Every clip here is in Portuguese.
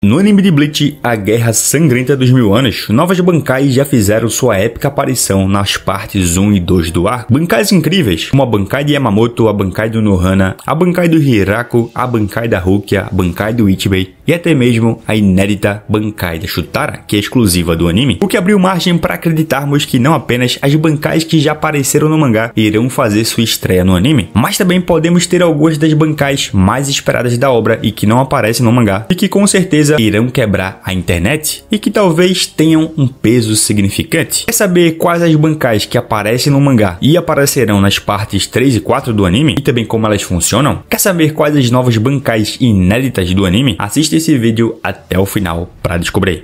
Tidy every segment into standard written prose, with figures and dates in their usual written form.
No anime de Bleach, A Guerra Sangrenta dos Mil Anos, novas bancais já fizeram sua épica aparição nas partes 1 e 2 do arco. Bancais incríveis, como a Bankai de Yamamoto, a Bankai do Nohana, a Bankai do Hiraku, a Bankai da Rukia, a Bankai do Ichibei e até mesmo a inédita Bankai da Shutara, que é exclusiva do anime, o que abriu margem para acreditarmos que não apenas as bancais que já apareceram no mangá irão fazer sua estreia no anime, mas também podemos ter algumas das bancais mais esperadas da obra e que não aparecem no mangá, e que com certeza irão quebrar a internet e que talvez tenham um peso significante. Quer saber quais as bancais que aparecem no mangá e aparecerão nas partes 3 e 4 do anime e também como elas funcionam? Quer saber quais as novas bancais inéditas do anime? Assista esse vídeo até o final para descobrir.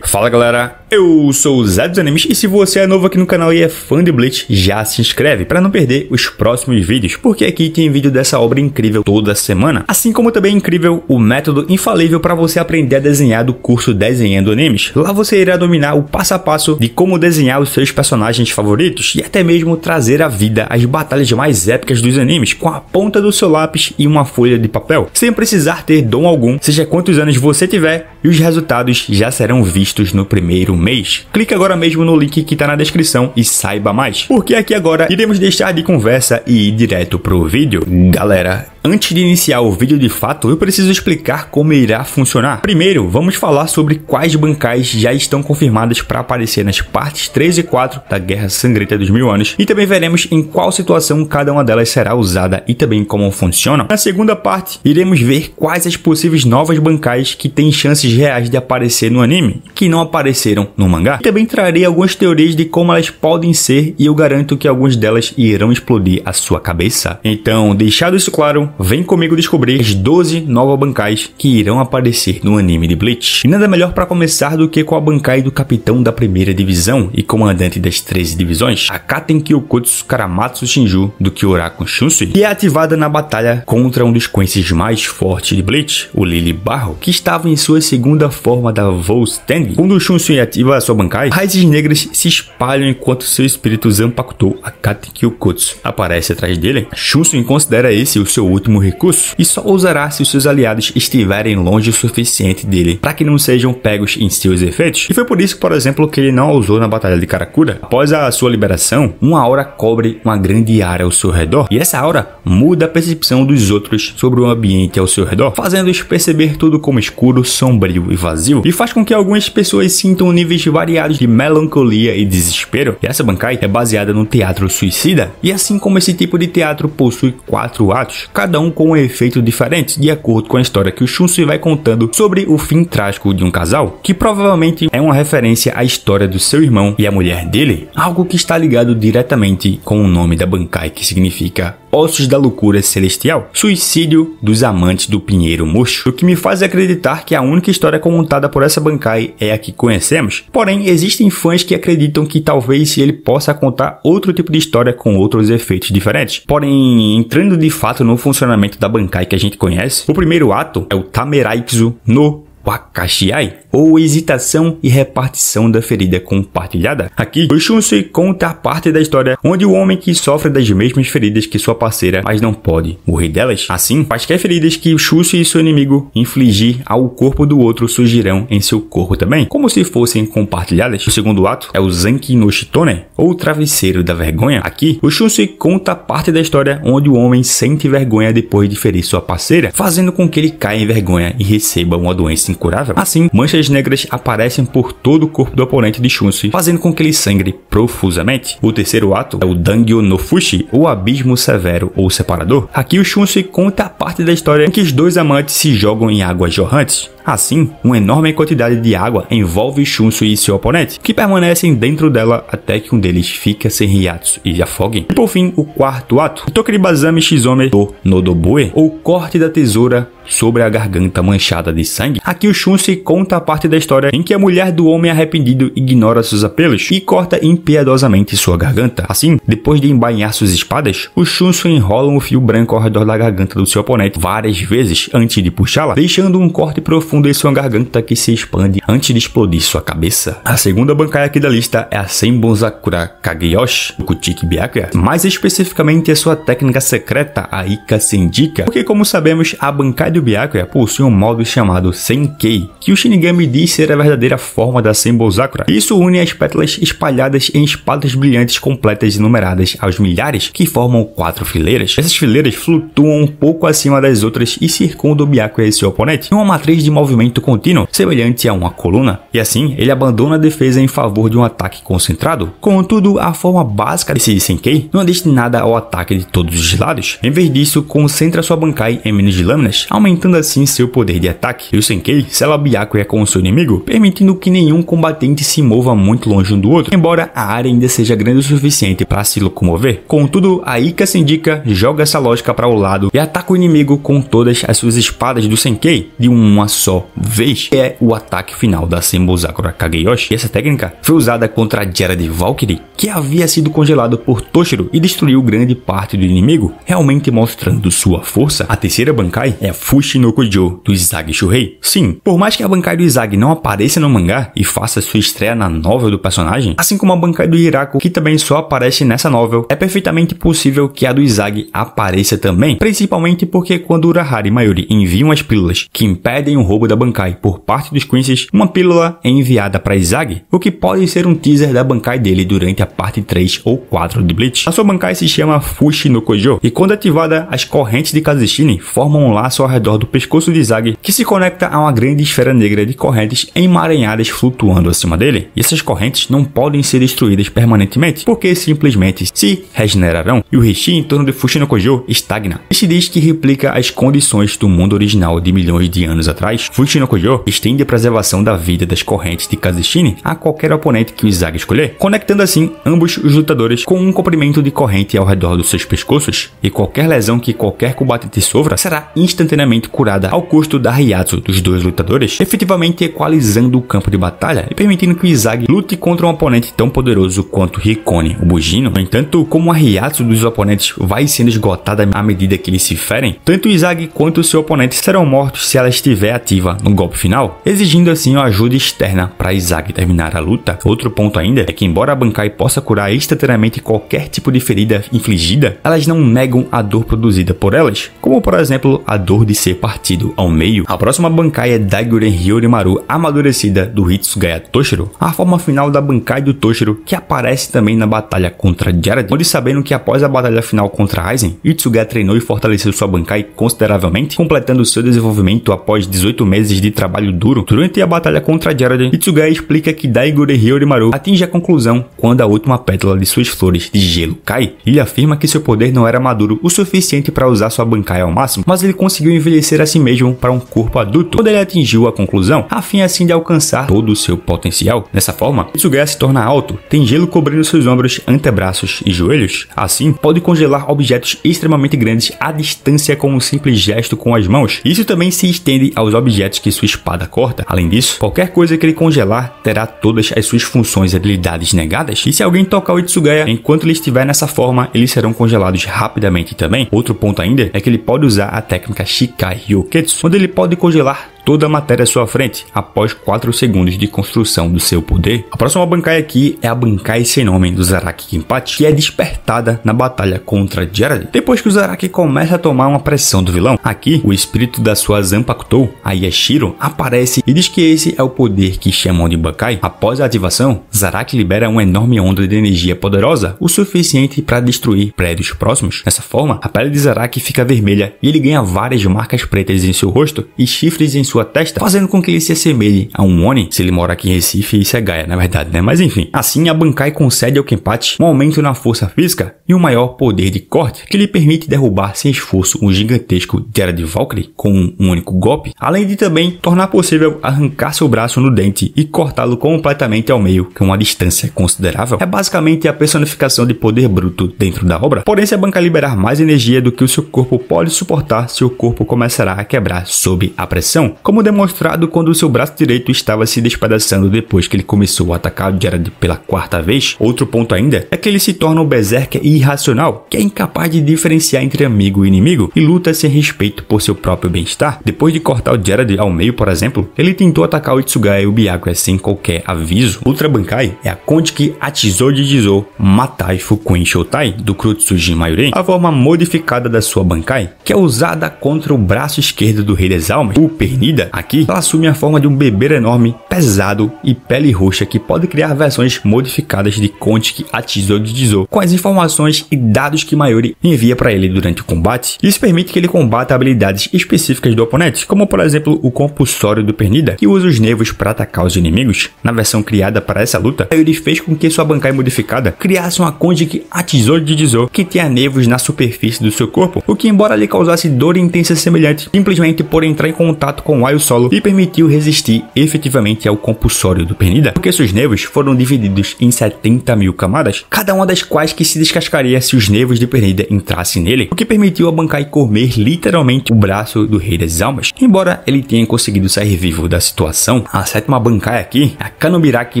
Fala galera, eu sou o Zé dos Animes e se você é novo aqui no canal e é fã de Bleach, já se inscreve para não perder os próximos vídeos, porque aqui tem vídeo dessa obra incrível toda semana, assim como também é incrível o método infalível para você aprender a desenhar do curso Desenhando Animes. Lá você irá dominar o passo a passo de como desenhar os seus personagens favoritos e até mesmo trazer à vida as batalhas mais épicas dos animes com a ponta do seu lápis e uma folha de papel, sem precisar ter dom algum, seja quantos anos você tiver, e os resultados já serão vistos no primeiro mês. Clique agora mesmo no link que está na descrição e saiba mais, porque aqui agora iremos deixar de conversa e ir direto pro vídeo. Galera, antes de iniciar o vídeo de fato, eu preciso explicar como irá funcionar. Primeiro, vamos falar sobre quais bancais já estão confirmadas para aparecer nas partes 3 e 4 da Guerra Sangrenta dos Mil Anos e também veremos em qual situação cada uma delas será usada e também como funcionam. Na segunda parte, iremos ver quais as possíveis novas bancais que têm chances reais de aparecer no anime, que não apareceram no mangá. E também trarei algumas teorias de como elas podem ser e eu garanto que algumas delas irão explodir a sua cabeça. Então, deixado isso claro, vem comigo descobrir as 12 novas bancais que irão aparecer no anime de Bleach. E nada melhor para começar do que com a bancai do capitão da primeira divisão e comandante das 13 divisões, a Katen Kyokutsu Karamatsu Shinju do Kyoraku Shunsui, que é ativada na batalha contra um dos Quincy's mais fortes de Bleach, o Lily Barro, que estava em sua segunda forma da Volstagg. Quando o Shunsui ativa a sua bancai, raízes negras se espalham enquanto seu espírito Zanpakuto, a Katen Kyokutsu, aparece atrás dele. Shunsui considera esse o seu último recurso e só usará se os seus aliados estiverem longe o suficiente dele para que não sejam pegos em seus efeitos. E foi por isso, por exemplo, que ele não a usou na batalha de Karakura. Após a sua liberação, uma aura cobre uma grande área ao seu redor e essa aura muda a percepção dos outros sobre o ambiente ao seu redor, fazendo-os perceber tudo como escuro, sombrio e vazio, e faz com que algumas pessoas sintam níveis variados de melancolia e desespero. E essa bancai é baseada no teatro suicida, e assim como esse tipo de teatro possui 4 atos, cada um com um efeito diferente, de acordo com a história que o Shunsui vai contando sobre o fim trágico de um casal, que provavelmente é uma referência à história do seu irmão e a mulher dele, algo que está ligado diretamente com o nome da bancai, que significa Ossos da Loucura Celestial, suicídio dos amantes do Pinheiro Murcho, o que me faz acreditar que a única história contada por essa bancai é a que conhecemos. Porém, existem fãs que acreditam que talvez ele possa contar outro tipo de história com outros efeitos diferentes. Porém, entrando de fato no funcionamento da bancai que a gente conhece, o primeiro ato é o Tameraitsu no Wakashiai, ou hesitação e repartição da ferida compartilhada. Aqui, o Shunsui conta a parte da história onde o homem que sofre das mesmas feridas que sua parceira, mas não pode morrer delas. Assim, quaisquer feridas que o Shunsui e seu inimigo infligir ao corpo do outro surgirão em seu corpo também, como se fossem compartilhadas. O segundo ato é o Zanki no Shitone, ou travesseiro da vergonha. Aqui, o Shunsui conta a parte da história onde o homem sente vergonha depois de ferir sua parceira, fazendo com que ele caia em vergonha e receba uma doença incurável. Assim, manchas negras aparecem por todo o corpo do oponente de Shunsui, fazendo com que ele sangre profusamente. O terceiro ato é o Dangyo no Fushi, ou Abismo Severo ou Separador. Aqui o Shunsui conta a parte da história em que os dois amantes se jogam em águas jorrantes. Assim, uma enorme quantidade de água envolve Shunsui e seu oponente, que permanecem dentro dela até que um deles fica sem hiatsu e afogue. E por fim, o quarto ato, Tokuribazami Shizome do Nodobue, ou Corte da Tesoura sobre a garganta manchada de sangue. Aqui o Shunsui conta a parte da história em que a mulher do homem arrependido ignora seus apelos e corta impiedosamente sua garganta. Assim, depois de embainhar suas espadas, o Shunsui enrola um fio branco ao redor da garganta do seu oponente várias vezes antes de puxá-la, deixando um corte profundo fundo em sua garganta que se expande antes de explodir sua cabeça. A segunda Bankai aqui da lista é a Senbonzakura Kageyoshi do Kuchiki Byakuya, mais especificamente a sua técnica secreta, a Ika Sendika, porque como sabemos, a Bankai do Byakuya possui um modo chamado Senkei, que o Shinigami diz ser a verdadeira forma da Senbonzakura. Isso une as pétalas espalhadas em espadas brilhantes completas e numeradas aos milhares, que formam 4 fileiras. Essas fileiras flutuam um pouco acima das outras e circundam o Byakuya e seu oponente em uma matriz de movimento contínuo, semelhante a uma coluna, e assim ele abandona a defesa em favor de um ataque concentrado. Contudo, a forma básica desse Senkei não é destinada ao ataque de todos os lados. Em vez disso, concentra sua Bankai em menos de lâminas, aumentando assim seu poder de ataque. E o Senkei sela Byakuya com o seu inimigo, permitindo que nenhum combatente se mova muito longe um do outro, embora a área ainda seja grande o suficiente para se locomover. Contudo, a Ika Sendika joga essa lógica para o lado e ataca o inimigo com todas as suas espadas do Senkei de uma só vez, que é o ataque final da Senbonzakura Kageyoshi. E essa técnica foi usada contra Gerard Valkyrie, que havia sido congelado por Toshiro e destruiu grande parte do inimigo, realmente mostrando sua força. A terceira Bankai é a Fushi no Kujo do Izagi Shuhei. Sim, por mais que a Bankai do Izagi não apareça no mangá e faça sua estreia na novel do personagem, assim como a Bankai do Hirako, que também só aparece nessa novel, é perfeitamente possível que a do Izagi apareça também, principalmente porque quando Urahara e Mayuri enviam as pílulas que impedem o roubo da Bankai por parte dos Quincy's, uma pílula é enviada para Izagi, o que pode ser um teaser da Bankai dele durante a parte 3 ou 4 de Bleach. A sua Bankai se chama Fushi no Kujo, e quando ativada, as correntes de Kazeshine formam um laço ao redor do pescoço de Izagi, que se conecta a uma grande esfera negra de correntes emaranhadas flutuando acima dele. E essas correntes não podem ser destruídas permanentemente, porque simplesmente se regenerarão, e o Rishi em torno de Fushi no Kujo estagna. Este diz que replica as condições do mundo original de milhões de anos atrás. Fushi no Kujo estende a preservação da vida das correntes de Kazeshine a qualquer oponente que o Izagi escolher, conectando assim ambos os lutadores com um comprimento de corrente ao redor dos seus pescoços, e qualquer lesão que qualquer combatente sofra será instantaneamente curada ao custo da Ryatsu dos dois lutadores, efetivamente equalizando o campo de batalha e permitindo que o Izagi lute contra um oponente tão poderoso quanto Hikone, o Bugino. No entanto, como a Ryatsu dos oponentes vai sendo esgotada à medida que eles se ferem, tanto o Izagi quanto o seu oponente serão mortos se ela estiver ativa no golpe final, exigindo assim uma ajuda externa para Izagi terminar a luta. Outro ponto ainda é que, embora a Bankai possa curar instantaneamente qualquer tipo de ferida infligida, elas não negam a dor produzida por elas, como por exemplo a dor de ser partido ao meio. A próxima Bankai é Daiguren Hyorimaru amadurecida do Hitsugaya Toshiro, a forma final da Bankai do Toshiro, que aparece também na batalha contra Gerard, onde, sabendo que após a batalha final contra Aizen, Hitsugaya treinou e fortaleceu sua Bankai consideravelmente, completando seu desenvolvimento após 18 meses de trabalho duro. Durante a batalha contra Gerard, Hitsugaya explica que Daiguren Hyorimaru atinge a conclusão quando a última pétala de suas flores de gelo cai. Ele afirma que seu poder não era maduro o suficiente para usar sua Bankai ao máximo, mas ele conseguiu envelhecer a si mesmo para um corpo adulto quando ele atingiu a conclusão, a fim assim de alcançar todo o seu potencial. Dessa forma, Hitsugaya se torna alto, tem gelo cobrindo seus ombros, antebraços e joelhos. Assim, pode congelar objetos extremamente grandes à distância com um simples gesto com as mãos. Isso também se estende aos objetos que sua espada corta. Além disso, qualquer coisa que ele congelar terá todas as suas funções e habilidades negadas, e se alguém tocar o Hitsugaya enquanto ele estiver nessa forma, eles serão congelados rapidamente também. Outro ponto ainda é que ele pode usar a técnica Shikai Hyoketsu, onde ele pode congelar toda a matéria à sua frente após 4 segundos de construção do seu poder. A próxima Bankai aqui é a Bankai sem nome do Zaraki Kenpachi, que é despertada na batalha contra Gerard, depois que o Zaraki começa a tomar uma pressão do vilão. Aqui, o espírito da sua Zanpakutou, a Yashiro, aparece e diz que esse é o poder que chamam de Bankai. Após a ativação, Zaraki libera uma enorme onda de energia poderosa, o suficiente para destruir prédios próximos. Dessa forma, a pele de Zaraki fica vermelha e ele ganha várias marcas pretas em seu rosto e chifres em sua testa, fazendo com que ele se assemelhe a um Oni. Se ele mora aqui em Recife, isso é Gaia, na verdade, né? Mas enfim, assim a Bankai concede ao Kenpachi um aumento na força física e um maior poder de corte, que lhe permite derrubar sem esforço um gigantesco Gerard Valkyrie com um único golpe, além de também tornar possível arrancar seu braço no dente e cortá-lo completamente ao meio com uma distância considerável. É basicamente a personificação de poder bruto dentro da obra. Porém, se a Bankai liberar mais energia do que o seu corpo pode suportar, seu corpo começará a quebrar sob a pressão. como demonstrado quando seu braço direito estava se despedaçando depois que ele começou a atacar Geralt pela 4ª vez. Outro ponto ainda é que ele se torna um berserker irracional, que é incapaz de diferenciar entre amigo e inimigo e luta sem respeito por seu próprio bem-estar. Depois de cortar o Geralt ao meio, por exemplo, ele tentou atacar o Itsugaya e o Byakuya sem qualquer aviso. Outra Bankai é a Konjiki Achizo Jijizo Matai Fukuen Shoutai do Kurotsuji Mayuri, a forma modificada da sua Bankai, que é usada contra o braço esquerdo do Rei das Almas, o Pernida. Aqui, ela assume a forma de um beber enorme, pesado e pele roxa que pode criar versões modificadas de Konjiki Achizo Jijizo com as informações e dados que Mayuri envia para ele durante o combate. Isso permite que ele combata habilidades específicas do oponente, como por exemplo o compulsório do Pernida, que usa os nervos para atacar os inimigos. Na versão criada para essa luta, Mayuri fez com que sua Bankai modificada criasse uma Konjiki Achizo Jijizo que tinha nervos na superfície do seu corpo, o que, embora lhe causasse dor intensa semelhante, simplesmente por entrar em contato com o Aio Solo, lhe permitiu resistir efetivamente ao compulsório do Pernida, porque seus nervos foram divididos em 70.000 camadas, cada uma das quais que se descascaria se os nervos de Pernida entrassem nele, o que permitiu a Bankai comer literalmente o braço do Rei das Almas. Embora ele tenha conseguido sair vivo da situação, a 7ª Bankai aqui é a Kanobiraki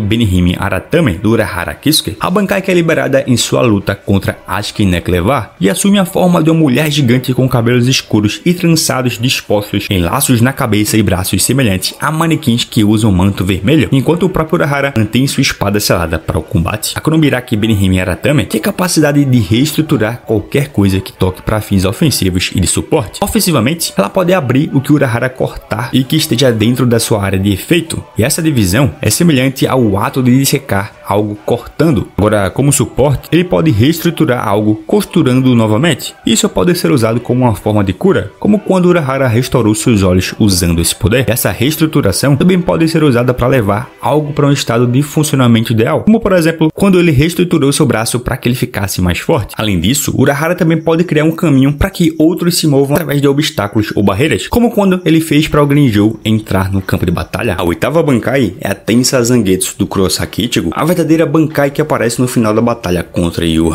Benihime Aratame do Urahara Kisuke, a Bankai que é liberada em sua luta contra Ashiki Neklevar e assume a forma de uma mulher gigante com cabelos escuros e trançados dispostos em laços na cabeça e braços semelhantes a manequins que usam um manto vermelho, enquanto o próprio Urahara mantém sua espada selada para o combate. A Kanobiraki Benihime Aratame tem a capacidade de reestruturar qualquer coisa que toque para fins ofensivos e de suporte. Ofensivamente, ela pode abrir o que o Urahara cortar e que esteja dentro da sua área de efeito, e essa divisão é semelhante ao ato de dissecar algo cortando. Agora, como suporte, ele pode reestruturar algo costurando novamente. Isso pode ser usado como uma forma de cura, como quando Urahara restaurou seus olhos usando esse poder. Essa reestruturação também pode ser usada para levar algo para um estado de funcionamento ideal, como por exemplo, quando ele reestruturou seu braço para que ele ficasse mais forte. Além disso, Urahara também pode criar um caminho para que outros se movam através de obstáculos ou barreiras, como quando ele fez para o Grinjou entrar no campo de batalha. A 8ª Bankai é a Tensa Zangetsu do Kurosaki Ichigo, a verdadeira Bankai que aparece no final da batalha contra Yūji.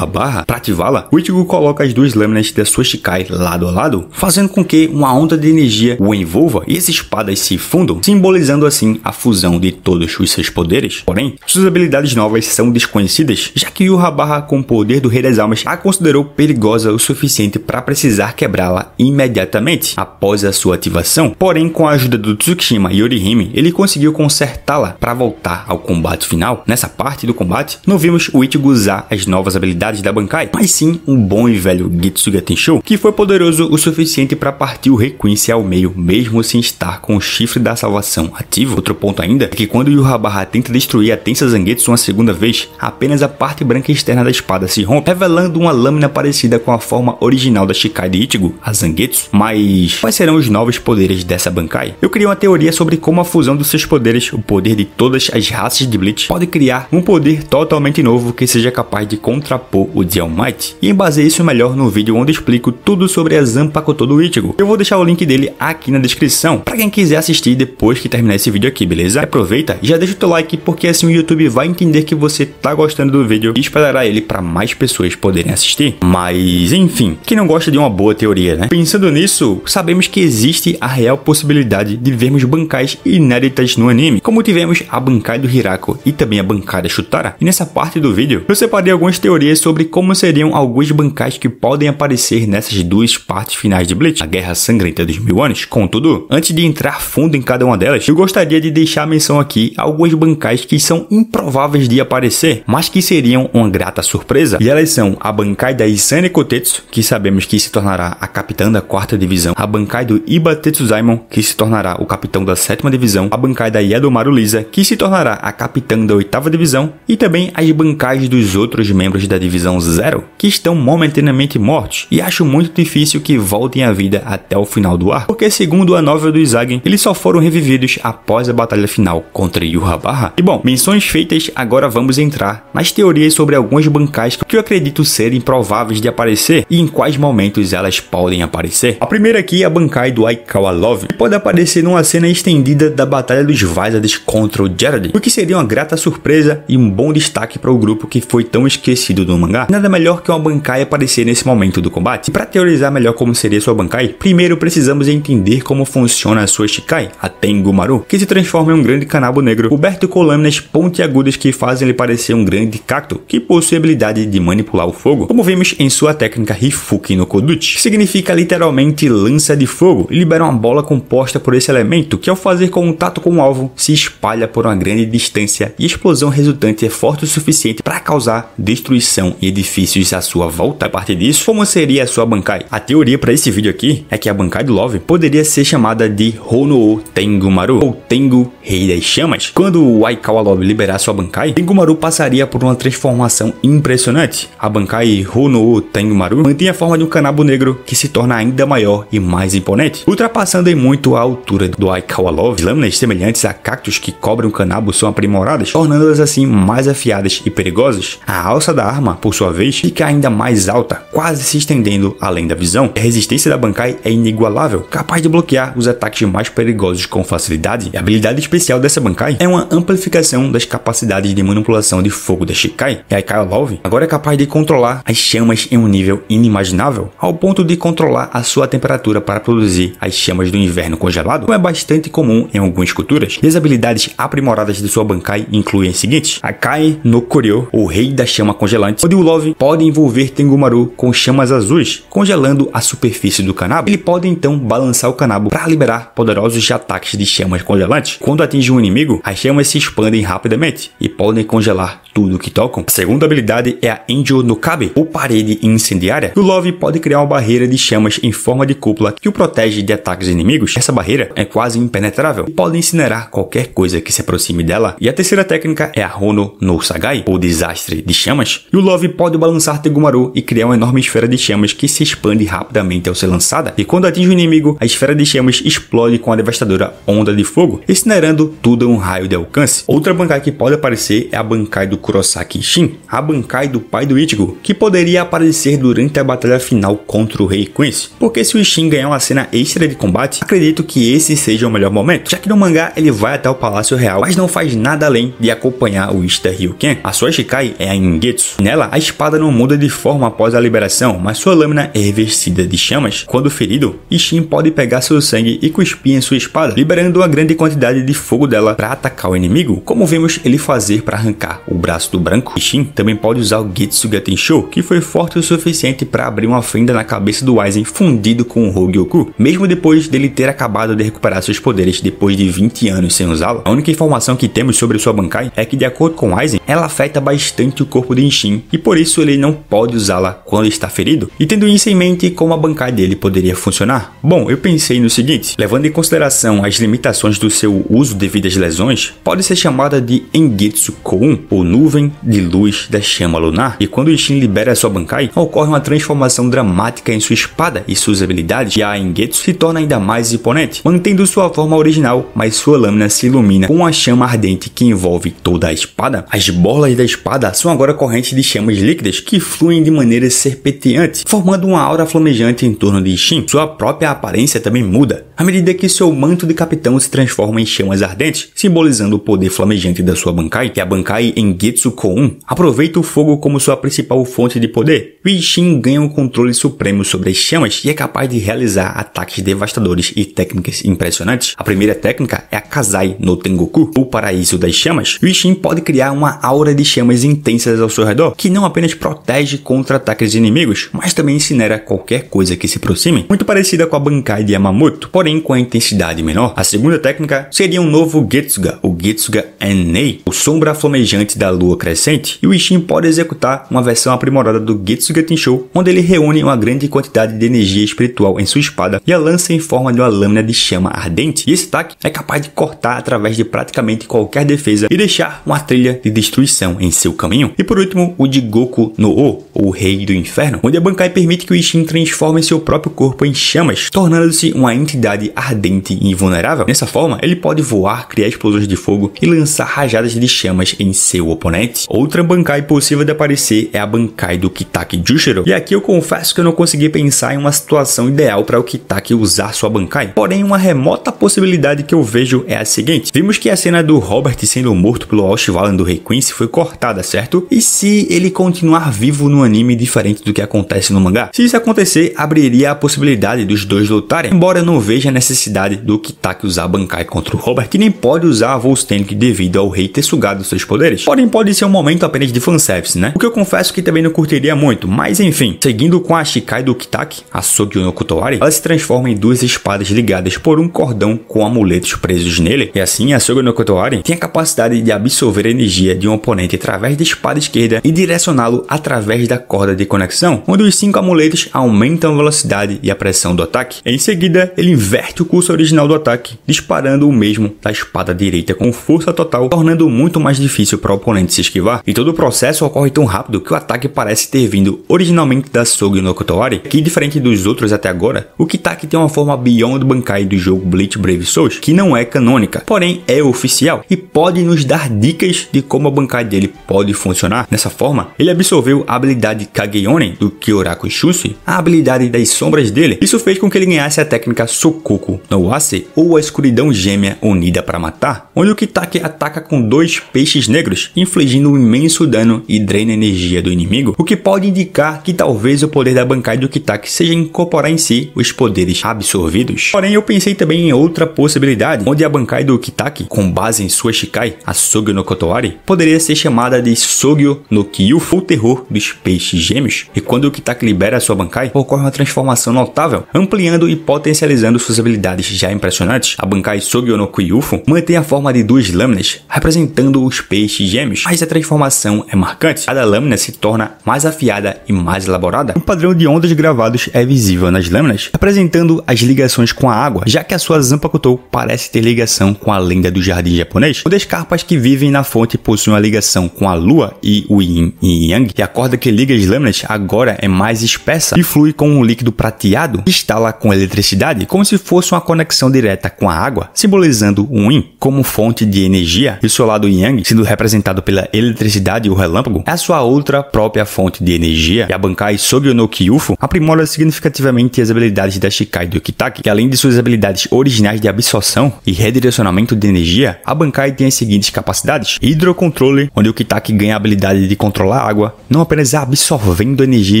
Para ativá-la, o Ichigo coloca as duas lâminas da sua Shikai lado a lado, fazendo com que uma onda de energia o envolva e as espadas se fundam, simbolizando assim a fusão de todos os seus poderes. Porém, suas habilidades novas são desconhecidas, já que Yūji, com o poder do Rei das Almas, a considerou perigosa o suficiente para precisar quebrá-la imediatamente após a sua ativação. Porém, com a ajuda do Tsukishima e Orihime, ele conseguiu consertá-la para voltar ao combate final. Nessa parte do combate, não vimos o Ichigo usar as novas habilidades da Bankai, mas sim um bom e velho Getsuga Tensho, que foi poderoso o suficiente para partir o Rei Quincy ao meio, mesmo sem estar com o chifre da salvação ativo. Outro ponto ainda é que quando Yūji tenta destruir a Tensa Zangetsu uma segunda vez, apenas a parte branca externa da espada se rompe, revelando uma lâmina parecida com a forma original da Shikai de Ichigo, a Zangetsu. Mas quais serão os novos poderes dessa Bankai? Eu criei uma teoria sobre como a fusão dos seus poderes, o poder de todas as raças de Bleach, pode criar um poder totalmente novo que seja capaz de contrapor o de All Might. E embasei isso melhor no vídeo onde explico tudo sobre a Zanpakuto do Ichigo. Eu vou deixar o link dele aqui na descrição, para quem quiser assistir depois que terminar esse vídeo aqui, beleza? Aproveita e já deixa o teu like, porque assim o YouTube vai entender que você tá gostando do vídeo e espalhará ele para mais pessoas poderem assistir. Mas enfim, quem não gosta de uma boa teoria, né? Pensando nisso, sabemos que existe a real possibilidade de vermos bancais inéditas no anime, como tivemos a Bankai do Hirako e também a Bankai da Shutara. E nessa parte do vídeo, eu separei algumas teorias sobre como seriam alguns bancais que podem aparecer nessas duas partes finais de Bleach, a Guerra Sangrenta dos 1000 anos. Contudo, antes de entrar fundo em cada uma delas, eu gostaria de deixar a menção aqui a alguns bancais que são improváveis de aparecer, mas que seriam uma grata surpresa. E elas são a Bankai da Isane Kotetsu, que sabemos que se tornará a capitã da 4ª divisão, a Bankai do Iba Tetsuzaimon, que se tornará o capitão da 7ª divisão, a Bankai da Yadomaru Lisa, que se tornará a capitã da 8ª divisão, e também as bancais dos outros membros da divisão 0, que estão momentaneamente mortos, e acho muito difícil que voltem à vida até o final do arco, porque segundo a novel do Izagi, eles só foram revividos após a batalha final contra Yūji. E bom, menções feitas, agora vamos entrar nas teorias sobre alguns bancais que eu acredito serem prováveis de aparecer e em quais momentos elas podem aparecer. A primeira aqui é a Bankai do Aikawa Love, que pode aparecer numa cena estendida da batalha dos Vizards contra o Geralt, o que seria uma grata surpresa e um bom destaque para o grupo que foi tão esquecido do mangá. Nada melhor que uma Bankai aparecer nesse momento do combate. E para teorizar melhor como seria sua Bankai, primeiro precisamos entender como funciona adiciona a sua Shikai, a Tengumaru, que se transforma em um grande kanabo negro, coberto com lâminas pontiagudas que fazem ele parecer um grande cacto, que possui a habilidade de manipular o fogo, como vimos em sua técnica Hifuki no Koduchi, que significa literalmente lança de fogo, e libera uma bola composta por esse elemento, que ao fazer contato com o alvo, se espalha por uma grande distância e a explosão resultante é forte o suficiente para causar destruição em edifícios à sua volta. A partir disso, como seria a sua Bankai? A teoria para esse vídeo aqui é que a Bankai do Love poderia ser chamada de Hono-o Tengumaru, ou Tengu, Rei das Chamas. Quando o Aikawa Love liberar sua Bankai, Tengumaru passaria por uma transformação impressionante. A Bankai Hono-o Tengumaru mantém a forma de um kanabo negro que se torna ainda maior e mais imponente, ultrapassando em muito a altura do Aikawa Love. Lâminas semelhantes a cactos que cobrem o kanabo são aprimoradas, tornando-as assim mais afiadas e perigosas. A alça da arma, por sua vez, fica ainda mais alta, quase se estendendo além da visão. A resistência da Bankai é inigualável, capaz de bloquear os ataques mais perigosos com facilidade. E a habilidade especial dessa Bankai é uma amplificação das capacidades de manipulação de fogo da Shikai. E a Aikawa Love agora é capaz de controlar as chamas em um nível inimaginável, ao ponto de controlar a sua temperatura para produzir as chamas do inverno congelado, como é bastante comum em algumas culturas. E as habilidades aprimoradas de sua Bankai incluem as seguintes: Akai no Koryo, o Rei da Chama Congelante, onde o Love pode envolver Tengumaru com chamas azuis, congelando a superfície do kanabo. Ele pode então balançar o kanabo para liberar poderosos ataques de chamas congelantes. Quando atinge um inimigo, as chamas se expandem rapidamente e podem congelar tudo que tocam. A segunda habilidade é a Enjo no Kabe, ou parede incendiária. O Love pode criar uma barreira de chamas em forma de cúpula que o protege de ataques inimigos. Essa barreira é quase impenetrável e pode incinerar qualquer coisa que se aproxime dela. E a terceira técnica é a Hono no Sagai, ou desastre de chamas. E o Love pode balançar Tengumaru e criar uma enorme esfera de chamas que se expande rapidamente ao ser lançada. E quando atinge o inimigo, a esfera de chamas explode com a devastadora onda de fogo, incinerando tudo em um raio de alcance. Outra Bankai que pode aparecer é a Bankai do Kurosaki Isshin, a Bankai do pai do Ichigo, que poderia aparecer durante a batalha final contra o Rei Quincy. Porque se o Isshin ganhar uma cena extra de combate, acredito que esse seja o melhor momento, já que no mangá ele vai até o Palácio Real, mas não faz nada além de acompanhar o Ishida Ryuken. A sua Shikai é a Ingetsu. Nela, a espada não muda de forma após a liberação, mas sua lâmina é revestida de chamas. Quando ferido, Isshin pode pegar seu sangue e cuspir em sua espada, liberando uma grande quantidade de fogo dela para atacar o inimigo, como vimos ele fazer para arrancar o braço do branco. Isshin também pode usar o Getsuga Tensho, que foi forte o suficiente para abrir uma fenda na cabeça do Aizen fundido com o Hogyoku, mesmo depois dele ter acabado de recuperar seus poderes depois de 20 anos sem usá-la. A única informação que temos sobre sua Bankai é que, de acordo com Aizen, ela afeta bastante o corpo de Isshin e por isso ele não pode usá-la quando está ferido. E tendo isso em mente, como a Bankai dele poderia funcionar? Bom, eu pensei no seguinte: levando em consideração as limitações do seu uso devido às lesões, pode ser chamada de Engetsu Koun, ou nuvem de luz da chama lunar. E quando Isshin libera sua Bankai, ocorre uma transformação dramática em sua espada e suas habilidades, e a Engetsu se torna ainda mais imponente, mantendo sua forma original, mas sua lâmina se ilumina com uma chama ardente que envolve toda a espada. As borlas da espada são agora correntes de chamas líquidas que fluem de maneira serpenteante, formando uma aura flamejante em torno de Isshin. Sua própria aparência também muda, à medida que seu manto de capitão se transforma em chamas ardentes, simbolizando o poder flamejante da sua Bankai. E a Bankai Engetsu Koun aproveita o fogo como sua principal fonte de poder. O Isshin ganha um controle supremo sobre as chamas e é capaz de realizar ataques devastadores e técnicas impressionantes. A primeira técnica é a Kazai no Tengoku, o paraíso das chamas. O Isshin pode criar uma aura de chamas intensas ao seu redor, que não apenas protege contra ataques inimigos, mas também incinera qualquer coisa que se aproxime, muito parecida com a Bankai de Yamamoto, porém com a intensidade menor. A segunda técnica seria um novo Getsuga, o Getsuga Ennei, o sombra flamejante da lua crescente, e o Isshin pode executar uma versão aprimorada do Getsuga Tensho, onde ele reúne uma grande quantidade de energia espiritual em sua espada e a lança em forma de uma lâmina de chama ardente. E esse ataque é capaz de cortar através de praticamente qualquer defesa e deixar uma trilha de destruição em seu caminho. E por último, o Jigoku no O, o Rei do Inferno, onde a Bankai permite que o Isshin transforme seu próprio corpo em chamas, tornando-se uma entidade ardente e invulnerável. Dessa forma, ele pode voar, criar explosões de fogo e lançar rajadas de chamas em seu oponente. oponente. Outra Bankai possível de aparecer é a Bankai do Kitaki Jushiro. E aqui eu confesso que eu não consegui pensar em uma situação ideal para o Kitaki usar sua Bankai. Porém, uma remota possibilidade que eu vejo é a seguinte. Vimos que a cena do Robert sendo morto pelo Oshivalan do Rei Quincy foi cortada, certo? E se ele continuar vivo no anime diferente do que acontece no mangá? Se isso acontecer, abriria a possibilidade dos dois lutarem, embora eu não veja a necessidade do Kitaki usar a Bankai contra o Robert, que nem pode usar a Volstenic devido ao rei ter sugado seus poderes. Porém, pode ser um momento apenas de fanservice, né? O que eu confesso que também não curtiria muito, mas enfim. Seguindo com a Shikai do Kitaki, a Sogyo no Kotowari, ela se transforma em duas espadas ligadas por um cordão com amuletos presos nele, e assim a Sogyo no Kotowari tem a capacidade de absorver a energia de um oponente através da espada esquerda e direcioná-lo através da corda de conexão, onde os 5 amuletos aumentam a velocidade e a pressão do ataque. Em seguida, ele inverte o curso original do ataque, disparando o mesmo da espada direita com força total, tornando muito mais difícil para o oponente se esquivar, e todo o processo ocorre tão rápido que o ataque parece ter vindo originalmente da Sogyo no Kotowari, que diferente dos outros até agora, o Kitaki tem uma forma Beyond Bankai do jogo Bleach Brave Souls, que não é canônica, porém é oficial, e pode nos dar dicas de como a Bankai dele pode funcionar. Dessa forma, ele absorveu a habilidade Kageyonen do Kyoraku Shushi, a habilidade das sombras dele. Isso fez com que ele ganhasse a técnica Sokoku no Wase, ou a escuridão gêmea unida para matar, onde o Kitaki ataca com 2 peixes negros, infligindo um imenso dano e drena a energia do inimigo, o que pode indicar que talvez o poder da Bankai do Kitaki seja incorporar em si os poderes absorvidos. Porém, eu pensei também em outra possibilidade, onde a Bankai do Kitaki, com base em sua Shikai, a Sogyo no Kotowari, poderia ser chamada de Sogyo no Kyufu, o terror dos peixes gêmeos, e quando o Kitaki libera a sua Bankai, ocorre uma transformação notável, ampliando e potencializando suas habilidades já impressionantes. A Bankai Sogyo no Kyufu mantém a forma de 2 lâminas, representando os peixes gêmeos, mas a transformação é marcante. Cada lâmina se torna mais afiada e mais elaborada. Um padrão de ondas gravados é visível nas lâminas, representando as ligações com a água, já que a sua Zanpakuto parece ter ligação com a lenda do jardim japonês, onde as carpas que vivem na fonte possuem uma ligação com a lua e o yin e yang, e a corda que liga as lâminas agora é mais espessa e flui com um líquido prateado que estala com eletricidade, como se fosse uma conexão direta com a água, simbolizando o yin como fonte de energia, e o seu lado yang, sendo representado pela eletricidade e o relâmpago, é a sua outra própria fonte de energia. E a Bankai Sogyo no Kyufu aprimora significativamente as habilidades da Shikai do Kitaki, que além de suas habilidades originais de absorção e redirecionamento de energia, a Bankai tem as seguintes capacidades: Hidrocontrole, onde o Kitaki ganha a habilidade de controlar a água, não apenas absorvendo a energia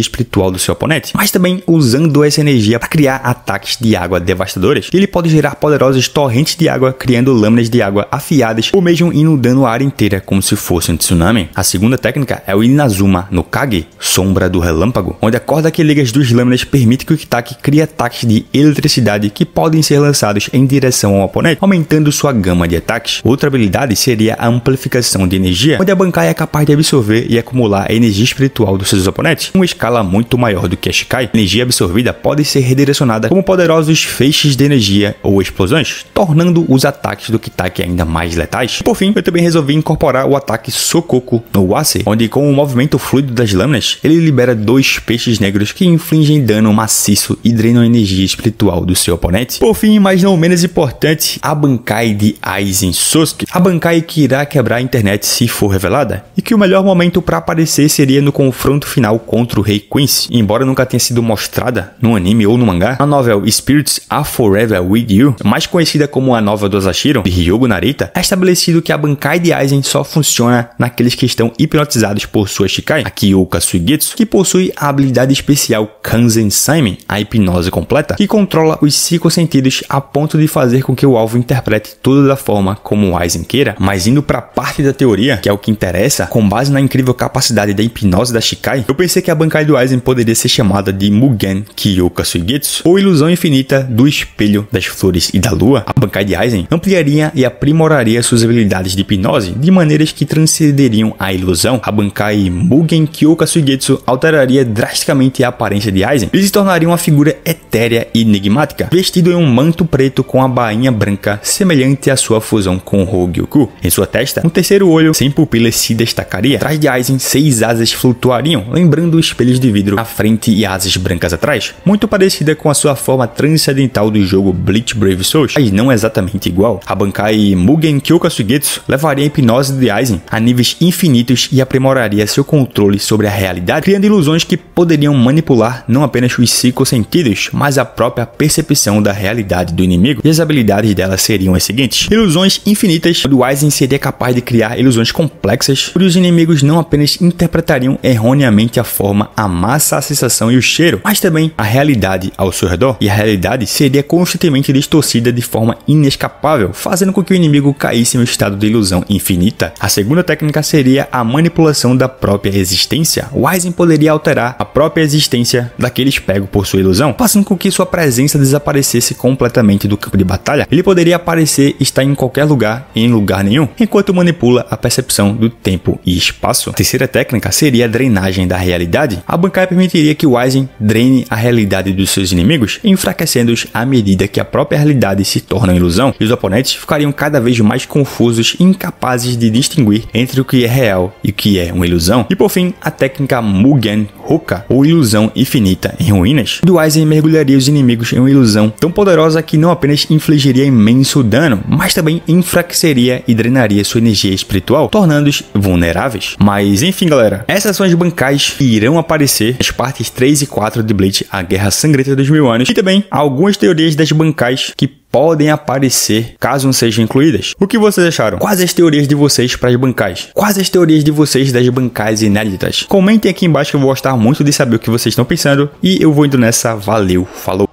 espiritual do seu oponente, mas também usando essa energia para criar ataques de água devastadores. Ele pode gerar poderosas torrentes de água, criando lâminas de água afiadas ou mesmo inundando a área inteira como se fosse um tsunami. A segunda técnica é o Inazuma no Kage, Sombra do Relâmpago, onde a corda que liga as 2 lâminas permite que o Kitaki crie ataques de eletricidade que podem ser lançados em direção ao oponente, aumentando sua gama de ataques. Outra habilidade seria a amplificação de energia, onde a Bankai é capaz de absorver e acumular a energia espiritual dos seus oponentes em uma escala muito maior do que a Shikai. A energia absorvida pode ser redirecionada como poderosos feixes de energia ou explosões, tornando os ataques do Kitaki ainda mais letais. E por fim, eu também resolvi incorporar o ataque Sokoku no Wase, onde com o movimento fluido das lâminas, ele libera 2 peixes negros que infligem dano maciço e drenam a energia espiritual do seu oponente. Por fim, mas não menos importante, a Bankai de Aizen Sosuke, a Bankai que irá quebrar a internet se for revelada, e que o melhor momento para aparecer seria no confronto final contra o Rei Quincy. Embora nunca tenha sido mostrada no anime ou no mangá, a novel Spirits Are Forever With You, mais conhecida como a novel do Asashiro, de Ryogo Narita, é estabelecido que a Bankai de Aizen só funciona naqueles que estão hipnotizados por sua Shikai, a Kyoka Suigetsu, que possui a habilidade especial Kanzen Saimen, a hipnose completa, que controla os 5 sentidos a ponto de fazer com que o alvo interprete tudo da forma como o Aizen queira. Mas indo para a parte da teoria, que é o que interessa, com base na incrível capacidade da hipnose da Shikai, eu pensei que a Bankai do Aizen poderia ser chamada de Mugen Kyoka Suigetsu, ou Ilusão Infinita do Espelho das Flores e da Lua. A Bankai de Aizen ampliaria e aprimoraria suas habilidades de hipnose de maneiras que transcenderiam a ilusão. A Bankai Mugen Kyoka Suigetsu alteraria drasticamente a aparência de Aizen. Ele se tornaria uma figura etérea e enigmática, vestido em um manto preto com a bainha branca semelhante à sua fusão com Hogyoku. Em sua testa, um terceiro olho sem pupilas se destacaria. Atrás de Aizen, 6 asas flutuariam, lembrando espelhos de vidro à frente e asas brancas atrás, muito parecida com a sua forma transcendental do jogo Bleach Brave Souls, mas não exatamente igual. A Bankai Mugen Kyoka Suigetsu levaria a hipnose de Aizen a níveis infinitos e aprimoraria seu controle sobre a realidade, criando ilusões que poderiam manipular não apenas os 5 sentidos, mas a própria percepção da realidade do inimigo. E as habilidades dela seriam as seguintes: ilusões infinitas, onde Aizen seria capaz de criar ilusões complexas, onde os inimigos não apenas interpretariam erroneamente a forma, a massa, a sensação e o cheiro, mas também a realidade ao seu redor, e a realidade seria constantemente distorcida de forma inescapável, fazendo com que o inimigo caísse em um estado de ilusão infinita. A segunda técnica seria a manipulação da própria existência. O Aizen poderia alterar a própria existência daqueles pegos por sua ilusão, fazendo com que sua presença desaparecesse completamente do campo de batalha. Ele poderia aparecer e estar em qualquer lugar e em lugar nenhum, enquanto manipula a percepção do tempo e espaço. A terceira técnica seria a drenagem da realidade. A Bankai permitiria que o Aizen drene a realidade dos seus inimigos, enfraquecendo-os à medida que a própria realidade se torna uma ilusão, e os oponentes ficariam cada vez mais confusos e incapazes de distinguir entre o que é real e o que é uma ilusão. E por fim, a técnica Mugen Hoka, ou ilusão infinita em ruínas. O Aizen mergulharia os inimigos em uma ilusão tão poderosa que não apenas infligiria imenso dano, mas também enfraqueceria e drenaria sua energia espiritual, tornando-os vulneráveis. Mas enfim, galera, essas são as bancais que irão aparecer nas partes 3 e 4 de Bleach, a Guerra Sangrenta dos Mil Anos, e também algumas teorias das bancais que podem aparecer caso não sejam incluídas. O que vocês acharam? Quais as teorias de vocês para as bancais? Quais as teorias de vocês das bancais inéditas? Comentem aqui embaixo que eu vou gostar muito de saber o que vocês estão pensando, e eu vou indo nessa. Valeu, falou!